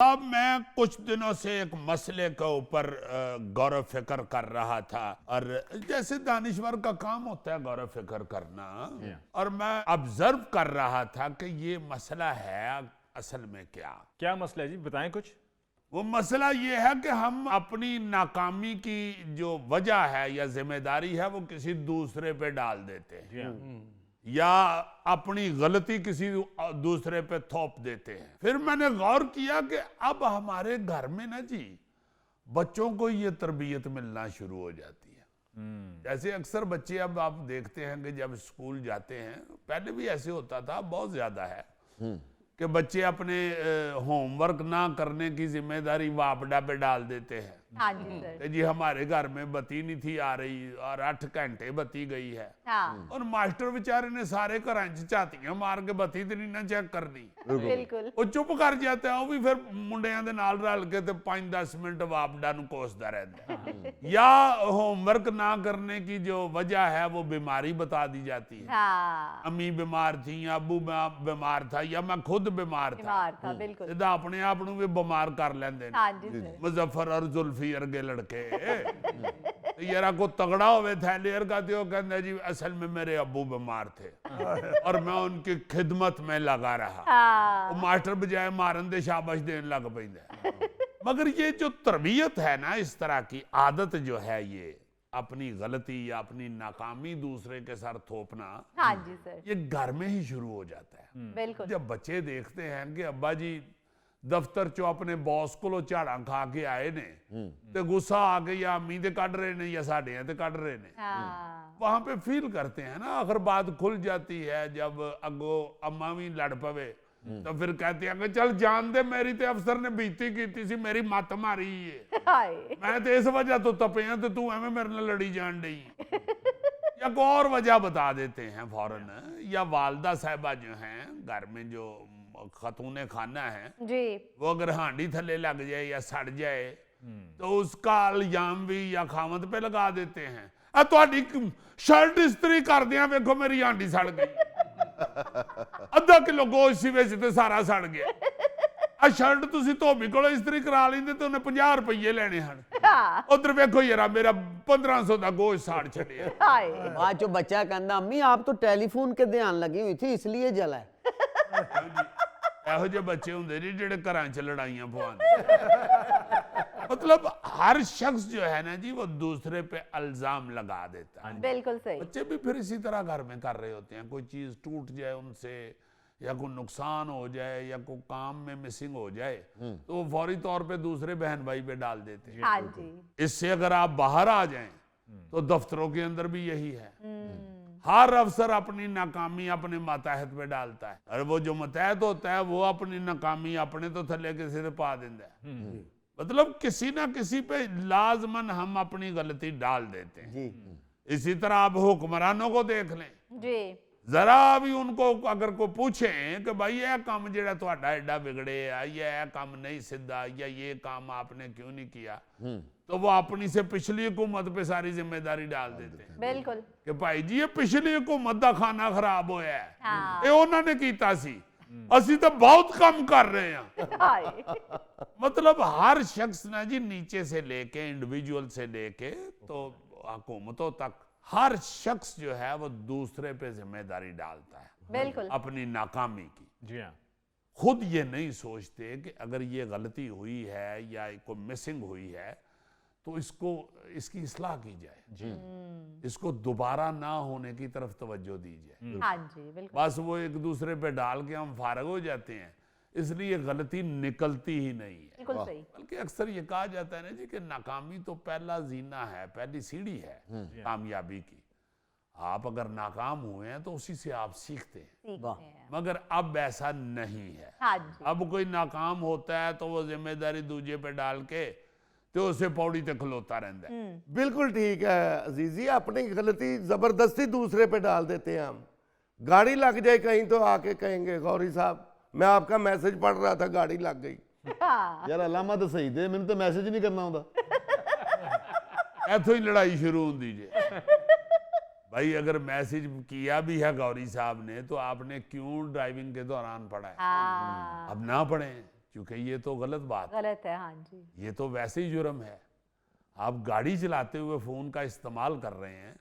अब मैं कुछ दिनों से एक मसले के ऊपर गौर फिक्र कर रहा था, और जैसे दानिश्वर का काम होता है गौर फिक्र करना, और मैं ऑब्जर्व कर रहा था कि ये मसला है असल में क्या मसला है जी, बताएं कुछ। वो मसला ये है कि हम अपनी नाकामी की जो वजह है या जिम्मेदारी है वो किसी दूसरे पे डाल देते हैं, या अपनी गलती किसी दूसरे पे थोप देते हैं। फिर मैंने गौर किया कि अब हमारे घर में ना जी बच्चों को ये तरबियत मिलना शुरू हो जाती है। जैसे अक्सर बच्चे, अब आप देखते हैं कि जब स्कूल जाते हैं, पहले भी ऐसे होता था, बहुत ज्यादा है कि बच्चे अपने होमवर्क ना करने की जिम्मेदारी वापडा पे डाल देते हैं। हाँ जी सर। कि जी हमारे घर में बत्ती नहीं थी आ रही और 8 घंटे बत्ती गई है। हाँ। और मास्टर बेचारे ने सारे घर झातियां मार के बत्ती तो नहीं ना चेक करनी, बिल्कुल। वो चुप कर जाता है। वो भी फिर मुंडियां दे नाल रल के ते 5-10 मिनट वापडा नूं कोसदा रहता है। या होमवर्क ना करने की जो वजह है वो बीमारी बता दी जाती है। हाँ। अम्मी बीमार थी या अबू बीमार था या मैं खुद बीमार था। बिल्कुल। सीधा अपने आप नूं भी बीमार कर लेंदे ने। हाँ जी सर। मुजफ्फर और जुल्फी अर्गे लड़के यारा को तगड़ा होवे थैलियर का तो कहंदा जी असल में मेरे अब्बू बीमार थे और मैं उनकी खिदमत में लगा रहा। हाँ। वो मास्टर बजाय मारन दे शाबाश देन लग पैंदा। मगर ये जो तरबियत है ना, इस तरह की आदत जो है, ये अपनी गलती या अपनी नाकामी दूसरे के सर थोपना, हाँ जी सर। ये घर में ही शुरू हो जाता है। बिल्कुल। जब बच्चे देखते हैं कि अब्बा जी दफ्तर चो अपने बॉस को झाड़ा खा के आए ने ते गुस्सा आ के या अम्मी ते कढ़ रहे ने या साढ़े ते कढ़ रहे ने, हाँ। वहां पे फील करते हैं ना। आखिर बात खुल जाती है जब अगो अम्मा भी लड़ पवे तो फिर कहते हैं कि चल जान दे, मेरी ते अफसर ने बेइज्जती की सी, मेरी मत मारी है, हाय। मैं तो इस वजह तो तपिया तो तू एवं मेरे नाल लड़ी जान डई। या कोई और वजह बता देते हैं फौरन। या वालदा साहिबा जो हैं घर में, जो खतूने खाना है जी। वो अगर हांडी थले लग जाए या सड़ जाए तो उसका इल्जाम भी या खामत पे लगा देते हैं। तुहाडी शर्ट इस्त्री कर दिया, वेखो मेरी हांडी सड़ गई, आधा किलो गोश्त सी विच ते सारा सड़ गया। आ शर्ट तुसी धोबी कोलों इस्त्री करा लेंदे ते उन्हें 50 रुपये लेने हन। हाँ। उधर वेखो यारा मेरा 1500 का गोश्त साड़ छड़िया। हाय। बाद चो बच्चा कहंदा अम्मी आप तो टेलीफोन के ध्यान लगी हुई थी इसलिए जला है। ਇਹੋ ਜਿਹੇ ਬੱਚੇ ਹੁੰਦੇ ਨੇ ਜਿਹੜੇ ਘਰਾਂ 'ਚ ਲੜਾਈਆਂ ਪਵਾਉਂਦੇ। मतलब हर शख्स जो है ना जी वो दूसरे पे इल्जाम लगा देता है। बिल्कुल सही। बच्चे भी फिर इसी तरह घर में कर रहे होते हैं। कोई चीज टूट जाए उनसे, या कोई नुकसान हो जाए, या कोई काम में मिसिंग हो जाए तो वो फौरी तौर पे दूसरे बहन भाई पे डाल देते हैं। हाँ जी। इससे अगर आप बाहर आ जाएं तो दफ्तरों के अंदर भी यही है। हर अफसर अपनी नाकामी अपने मातहत पे डालता है, और वो जो मतहत होता है वो अपनी नाकामी अपने तो थले किसी से पा देता है। मतलब किसी ना किसी पे लाजमन हम अपनी गलती डाल देते हैं। इसी तरह आप हुक्मरानों को देख लें जी। जरा भी उनको अगर कोई पूछे कि भाई यह काम जेड़ा तुहाडा एडा बिगड़े है, यह काम नहीं सीधा, या ये काम आपने क्यों नहीं किया, तो वो अपनी से पिछली हुकूमत पे सारी जिम्मेदारी डाल देते हैं। बिल्कुल। कि भाई जी ये पिछली हुकूमत का खाना खराब होया है, हाँ। ये उन्होंने कीता सी, असी तो बहुत कम कर रहे हैं। हाय। मतलब हर शख्स ना जी नीचे से लेके इंडिविजुअल से लेके तो हुकूमतों तक हर शख्स जो है वो दूसरे पे जिम्मेदारी डालता है बिल्कुल। अपनी नाकामी की। जी हाँ। खुद ये नहीं सोचते कि अगर ये गलती हुई है या कोई मिसिंग हुई है तो इसकी इस्लाह की जाए, इसको दोबारा ना होने की तरफ तवज्जो दी जाए। हाँ जी बिल्कुल। बस वो एक दूसरे पे डाल के हम फारग हो जाते हैं, इसलिए गलती निकलती ही नहीं है। बिल्कुल सही। बल्कि अक्सर ये कहा जाता है ना जी कि नाकामी तो पहला जीना है, पहली सीढ़ी है कामयाबी की। आप अगर नाकाम हुए हैं तो उसी से आप सीखते हैं, सीखते हैं। मगर अब ऐसा नहीं है। हाँ जी। अब कोई नाकाम होता है तो वो जिम्मेदारी दूजे पे डाल के तो उसे पौड़ी तक खलोता रहता है। बिल्कुल ठीक है अजीजी, अपनी गलती जबरदस्ती दूसरे पे डाल देते हैं हम। गाड़ी लग जाए कहीं तो आके कहेंगे गौरी साहब मैं आपका मैसेज पढ़ रहा था गाड़ी लग गई। हाँ। यार अलामा तो सही दे, मैंने तो मैसेज नहीं करना होता। इथों ही लड़ाई शुरू होती जे। भाई अगर मैसेज किया भी है गौरी साहब ने तो आपने क्यों ड्राइविंग के दौरान पढ़ा है? हाँ। अब ना पढ़े, क्योंकि ये तो गलत बात है, गलत है। हाँ जी। ये तो वैसे ही जुर्म है। आप गाड़ी चलाते हुए फ़ोन का इस्तेमाल कर रहे हैं।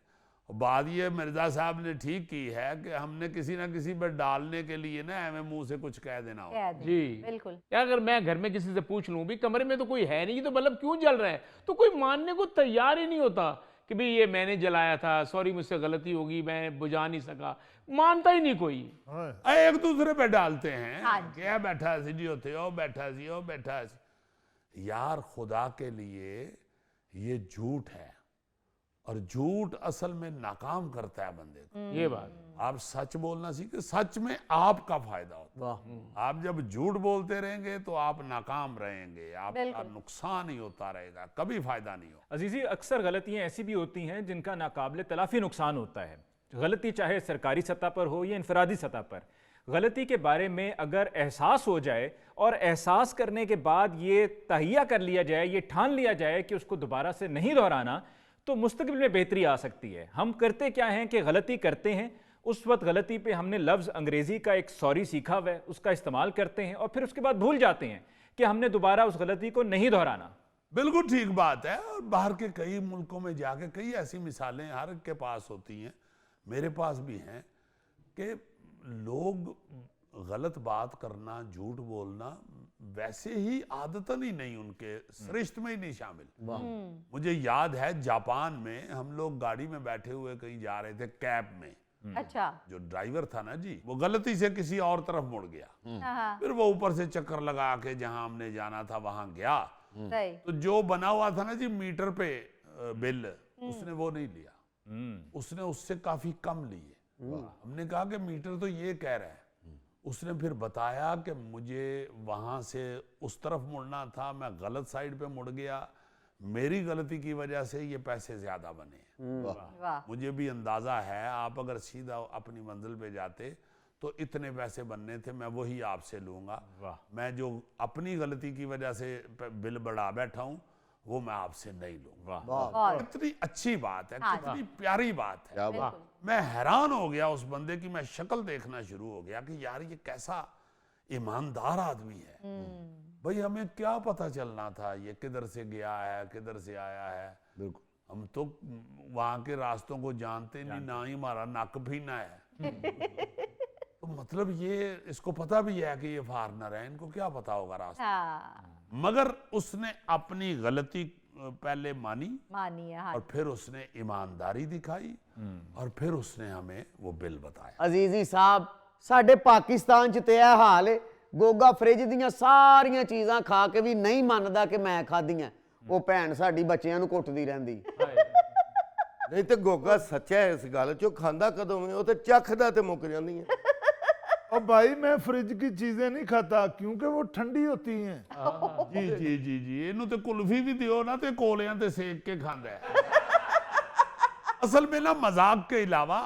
और बात ये मिर्ज़ा साहब ने ठीक की है कि हमने किसी ना किसी पर डालने के लिए ना हमें मुंह से कुछ कह देना हो। कह दें। जी बिल्कुल। या अगर मैं घर में किसी से पूछ लूं भी कमरे में तो कोई है नहीं, तो बल्ब क्यों जल रहा है, तो कोई मानने को तैयार ही नहीं होता कि भाई ये मैंने जलाया था, सॉरी मुझसे गलती होगी, मैं बुझा नहीं सका। मानता ही नहीं कोई। एक दूसरे पे डालते हैं। हाँ जी। क्या बैठा सी जी होते हो, बैठा सी हो, बैठा सी। यार खुदा के लिए ये झूठ है, और झूठ असल में नाकाम करता है बंदे को। ये बात आप सच बोलना सीखे, सच में आपका फायदा होता है। वाह। आप जब झूठ बोलते रहेंगे तो आप नाकाम रहेंगे, आपका बिल्कुल। नुकसान ही होता रहेगा, कभी फायदा नहीं हो। अजीज़ी, अक्सर गलतियाँ ऐसी भी होती हैं जिनका नाकाबिले तलाफ़ी नुकसान होता है। गलती चाहे सरकारी सतह पर हो या इनफरादी सतह पर, गलती के बारे में अगर एहसास हो जाए और एहसास करने के बाद ये तहिया कर लिया जाए, ये ठान लिया जाए कि उसको दोबारा से नहीं दोहराना, तो मुस्तक़बिल में बेहतरी आ सकती है। हम करते क्या हैं कि गलती करते हैं, उस वक्त गलती पे हमने लफ्ज़ अंग्रेज़ी का एक सॉरी सीखा हुआ है, उसका इस्तेमाल करते हैं और फिर उसके बाद भूल जाते हैं कि हमने दोबारा उस गलती को नहीं दोहराना। बिल्कुल ठीक बात है। और बाहर के कई मुल्कों में जाके कई ऐसी मिसालें हर एक के पास होती हैं, मेरे पास भी हैं, कि लोग गलत बात करना, झूठ बोलना वैसे ही आदतन ही नहीं, उनके सरिश्त में ही नहीं शामिल। मुझे याद है जापान में हम लोग गाड़ी में बैठे हुए कहीं जा रहे थे, कैब में। अच्छा। जो ड्राइवर था ना जी, वो गलती से किसी और तरफ मुड़ गया। हाँ। फिर वो ऊपर से चक्कर लगा के जहां हमने जाना था वहां गया, सही। तो जो बना हुआ था ना जी मीटर पे बिल, उसने वो नहीं लिया, उसने उससे काफी कम लिए। हमने कहा कि मीटर तो ये कह रहा है। उसने फिर बताया कि मुझे वहां से उस तरफ मुड़ना था, मैं गलत साइड पे मुड़ गया, मेरी गलती की वजह से ये पैसे ज्यादा बने। वाह। मुझे भी अंदाजा है, आप अगर सीधा अपनी मंजिल पे जाते तो इतने पैसे बनने थे, मैं वही आपसे लूंगा। मैं जो अपनी गलती की वजह से बिल बढ़ा बैठा हूं वो मैं आपसे नहीं लूंगा। बहुत। कितनी अच्छी बात है, हाँ। कितनी प्यारी बात है। बिल्कुल। मैं हैरान हो गया उस बंदे की, मैं शक्ल देखना शुरू हो गया कि यार ये कैसा ईमानदार आदमी है। भाई हमें क्या पता चलना था ये किधर से गया है, किधर से आया है। बिल्कुल। हम तो वहां के रास्तों को जानते नहीं, ना ही हमारा नक भीना है। तो मतलब ये इसको पता भी है कि ये फॉरेनर है, इनको क्या पता होगा रास्ता। हाँ। मगर उसने अपनी गलती पहले मानी मानिए। हाँ। और फिर उसने ईमानदारी दिखाई और फिर उसने हमें वो बिल बताया। अजीजी साहब, साडे पाकिस्तान च ते यह हाल है, गोगा फ्रिज दियां सारियां चीज़ां खा के भी नहीं मानदा कि मैं खादियां, वो भैन साडी बच्चियां नूं कुੱਟਦੀ ਰਹਿੰਦੀ। नहीं तो गोगा सच्चा है इस गल चो, खांदा कदों में, वो तो चखदा ते मुक जांदी है। और भाई मैं फ्रिज की चीजें नहीं खाता क्योंकि वो ठंडी होती हैं। जी जी जी जी, ਇਹਨੂੰ ਤੇ ਕੁਲਫੀ ਵੀ ਦਿਓ ਨਾ ਤੇ ਕੋਲਿਆਂ ਤੇ ਸੇਕ ਕੇ ਖਾਂਦਾ ਹੈ। असल में ना मजाक के अलावा